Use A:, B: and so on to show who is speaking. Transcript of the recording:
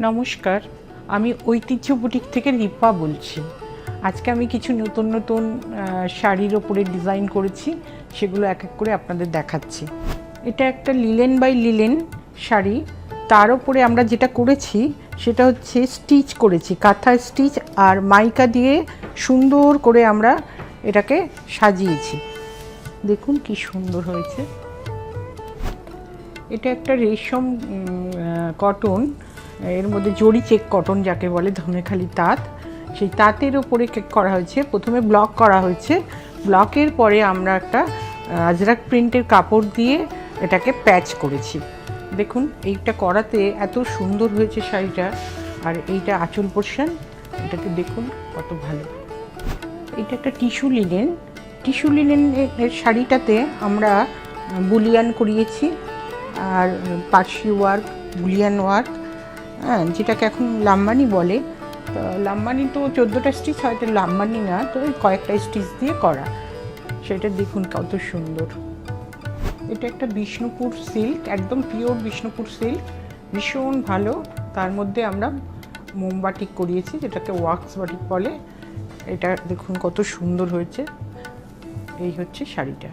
A: নমস্কার, আমি ঐতিহ্য বুটিক থেকে রিপা বলছি। আজকে আমি কিছু নতুন নতুন শাড়ির ওপরে ডিজাইন করেছি, সেগুলো এক এক করে আপনাদের দেখাচ্ছি। এটা একটা লিলেন বাই লিলেন শাড়ি। তার ওপরে আমরা যেটা করেছি সেটা হচ্ছে স্টিচ করেছি, কাঁথা স্টিচ আর মাইকা দিয়ে সুন্দর করে আমরা এটাকে সাজিয়েছি। দেখুন কি সুন্দর হয়েছে। এটা একটা রেশম কটন, এর মধ্যে জরি চেক কটন যাকে বলে, ধনেখালি তাঁত, সেই তাঁতের ওপরে করা হয়েছে। প্রথমে ব্লক করা হয়েছে, ব্লকের পরে আমরা একটা আজরাক প্রিন্টের কাপড় দিয়ে এটাকে প্যাচ করেছি। দেখুন এইটা করাতে এত সুন্দর হয়েছে শাড়িটা। আর এইটা আঁচল পোর্শন, এটাকে দেখুন কত ভালো। এটা একটা টিস্যু লিনেনের শাড়িটাতে আমরা বুলিয়ান করিয়েছি, আর পার্সি ওয়ার্ক, বুলিয়ান ওয়ার্ক, হ্যাঁ, যেটাকে এখন লাম্বানি বলে। তো লাম্বানি তো 14টা স্টিচ, হয়তো লাম্বানি না, তো কয়েকটা স্টিচ দিয়ে করা। সেটা দেখুন কত সুন্দর। এটা একটা বিষ্ণুপুর সিল্ক, একদম পিওর বিষ্ণুপুর সিল্ক, ভীষণ ভালো। তার মধ্যে আমরা মোমবাটিক করিয়েছি, যেটাকে ওয়াক্স বাটিক বলে। এটা দেখুন কত সুন্দর হয়েছে। এই হচ্ছে শাড়িটা।